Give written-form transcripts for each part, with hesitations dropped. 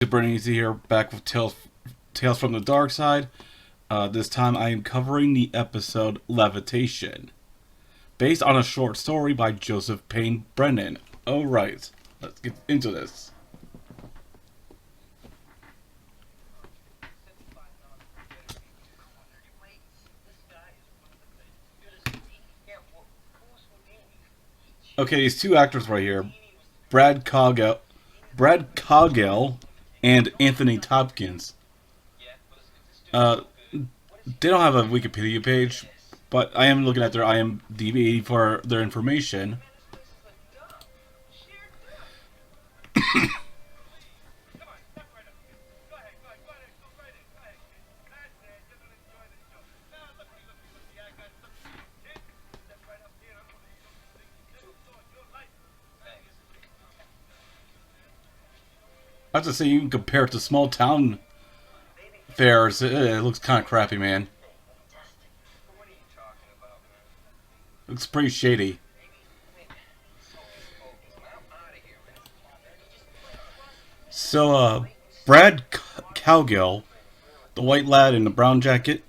Super Easy here, back with Tales from the Darkside. This time I am covering the episode Levitation, based on a short story by Joseph Payne Brennan. Alright, let's get into this. Okay, these two actors right here, Brad Cogell, Brad Cogell, and Anthony Tompkins. Uh, they don't have a Wikipedia page, but I am looking at their IMDb for their information. I have to say, you can compare it to small town fairs. It looks kind of crappy, man. Looks pretty shady. So, Brad Cowgill, the white lad in the brown jacket,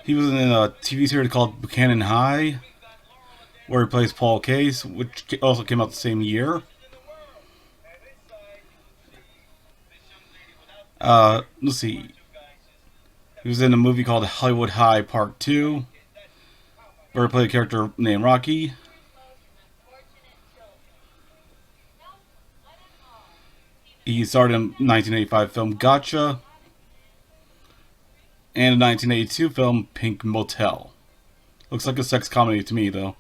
he was in a TV series called Buchanan High, where he plays Paul Case, which also came out the same year. Let's see. He was in a movie called Hollywood High Part 2, where he played a character named Rocky. He starred in 1985 film Gotcha and a 1982 film Pink Motel. Looks like a sex comedy to me, though.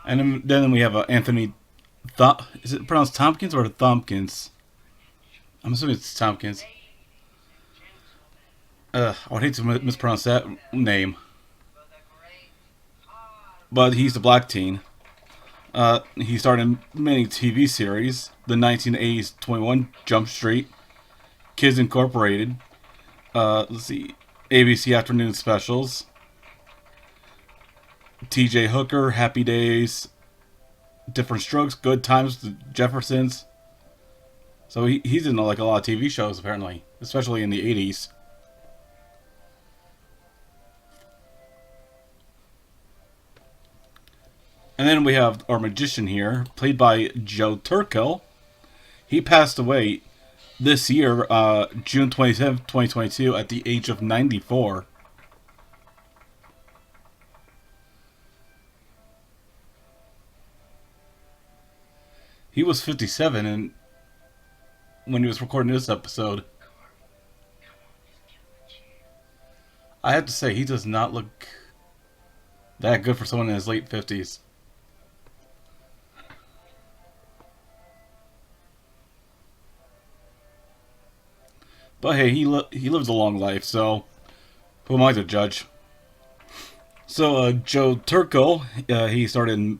And then we have Anthony. Is it pronounced Tompkins or Thompkins? I'm assuming it's Tompkins. I would hate to mispronounce that name. But he's the black teen. He starred in many TV series: the 1980s 21 Jump Street, Kids Incorporated. Let's see, ABC Afternoon Specials, T.J. Hooker, Happy Days, Different Strokes, Good Times, The Jeffersons. So he's in like a lot of TV shows apparently, especially in the 80s. And then we have our magician here, played by Joe Turkel. He passed away this year, June 27th, 2022, at the age of 94. He was 57 and when he was recording this episode. I have to say, he does not look that good for someone in his late 50s. But hey, he lives a long life, so who am I to judge? So, Joe Turco, he starred in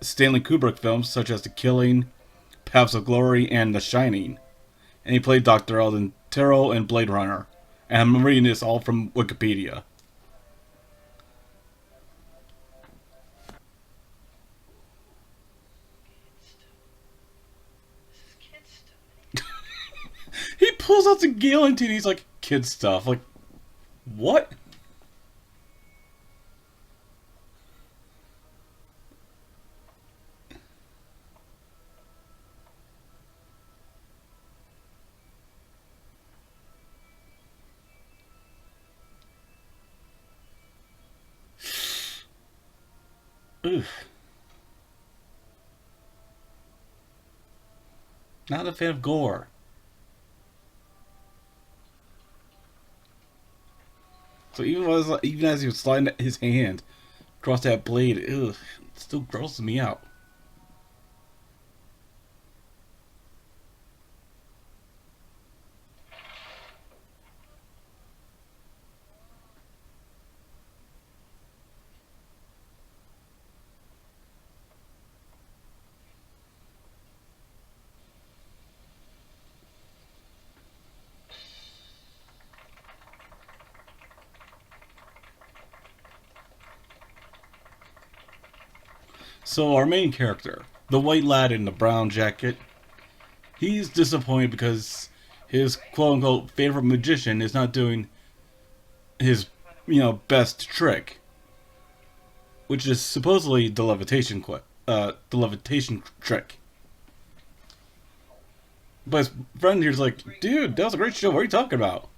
Stanley Kubrick films such as The Killing, Paths of Glory, and The Shining. And he played Dr. Alden Terrell in Blade Runner. And I'm reading this all from Wikipedia. He pulls out the guillotine and he's like, kid stuff. Like, what? Oof. Not a fan of gore. So even as he was sliding his hand across that blade, ugh, it still grosses me out. So our main character, the white lad in the brown jacket, he's disappointed because his quote unquote favorite magician is not doing his, best trick, which is supposedly the levitation trick. But his friend here's like, dude, that was a great show. What are you talking about?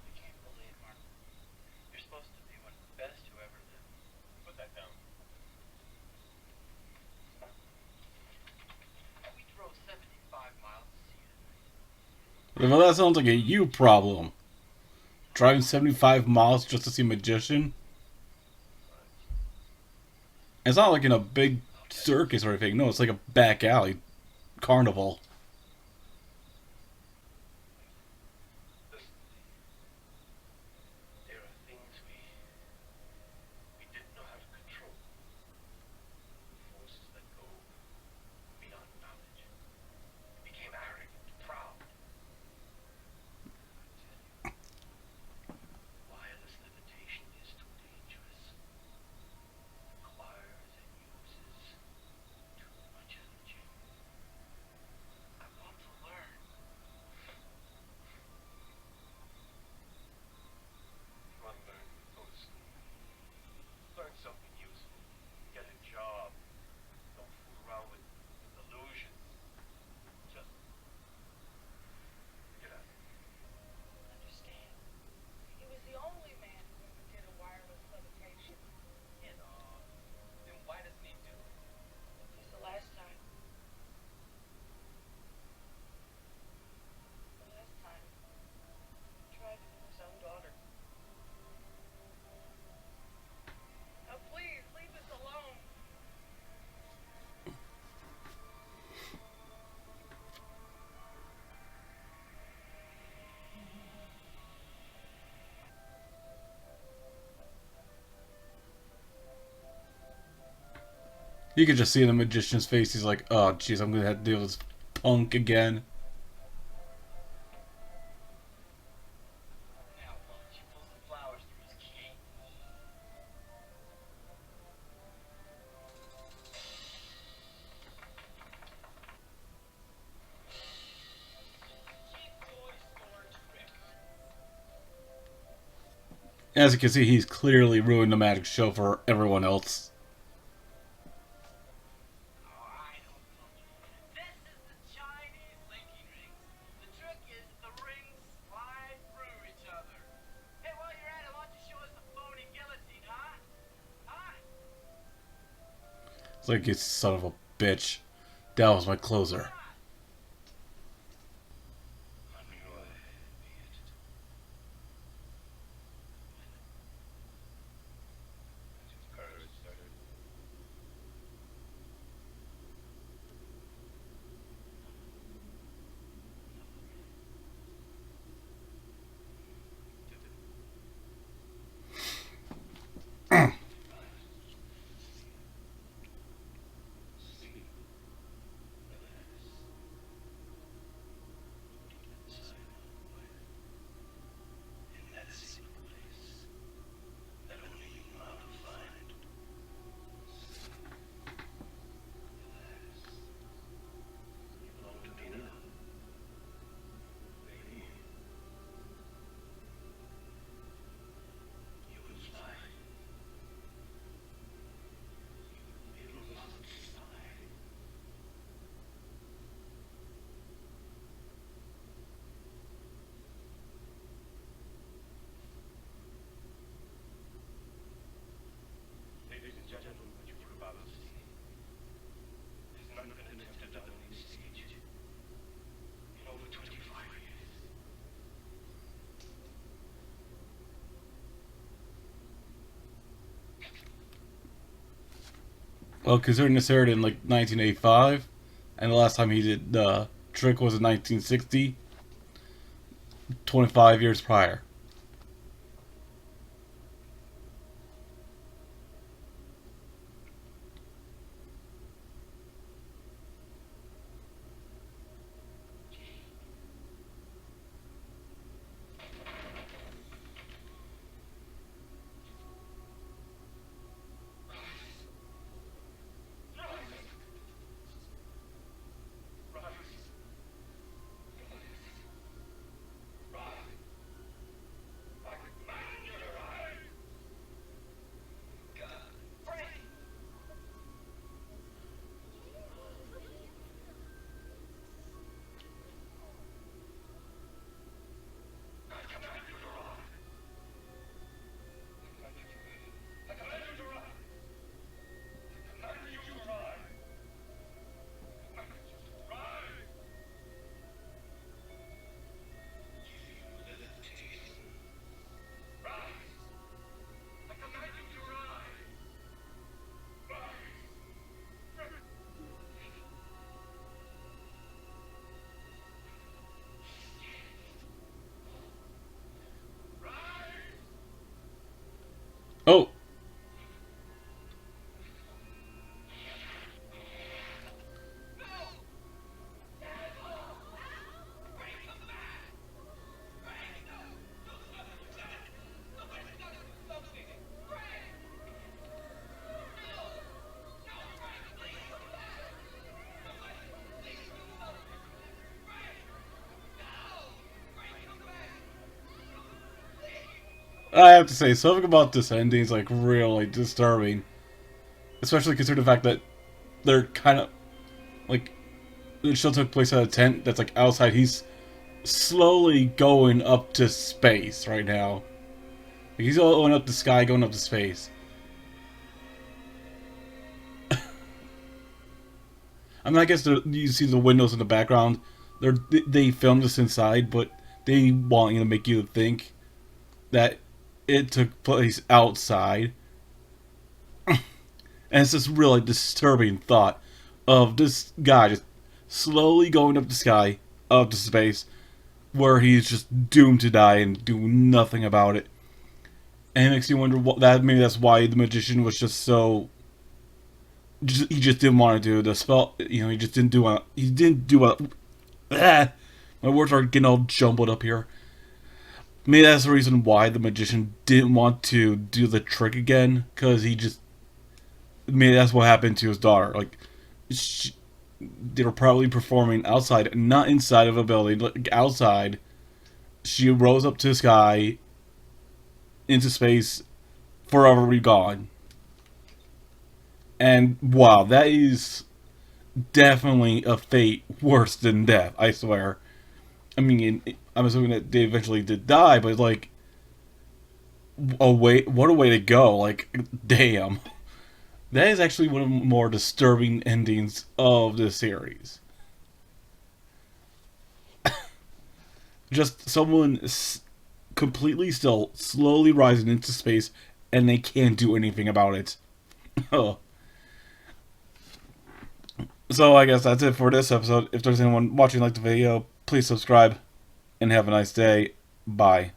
Well, that sounds like a you problem. Driving 75 miles just to see a magician? It's not like in a big circus or anything. No, it's like a back alley carnival. You could just see the magician's face. He's like, oh, jeez, I'm going to have to deal with this punk again. As you can see, he's clearly ruined the magic show for everyone else. It's like, you son of a bitch. That was my closer. Well, considering this aired in like 1985, and the last time he did the trick was in 1960, 25 years prior. Oh, I have to say, something about this ending is like really disturbing. Especially considering the fact that they're kind of like the show took place at a tent that's like outside. He's slowly going up to space right now. Like, he's going up the sky, going up to space. I mean, I guess you see the windows in the background. They filmed this inside, but they want you to make you think that it took place outside. And it's this really disturbing thought of this guy just slowly going up the sky, up to space, where he's just doomed to die and do nothing about it. And it makes you wonder what that maybe that's why the magician was just so. He just didn't want to do the spell. You know, he just didn't do a. He didn't do a. Ah, my words are getting all jumbled up here. Maybe that's the reason why the magician didn't want to do the trick again, because he just. Maybe that's what happened to his daughter. Like, they were probably performing outside, not inside of a building, like outside. She rose up to the sky, into space, forever be gone. And wow, that is definitely a fate worse than death, I swear. I mean, I'm assuming that they eventually did die, but like, what a way to go. Like, damn. That is actually one of the more disturbing endings of this series. Just someone completely still, slowly rising into space, and they can't do anything about it. Oh. So I guess that's it for this episode. If there's anyone watching like the video, please subscribe, and have a nice day. Bye.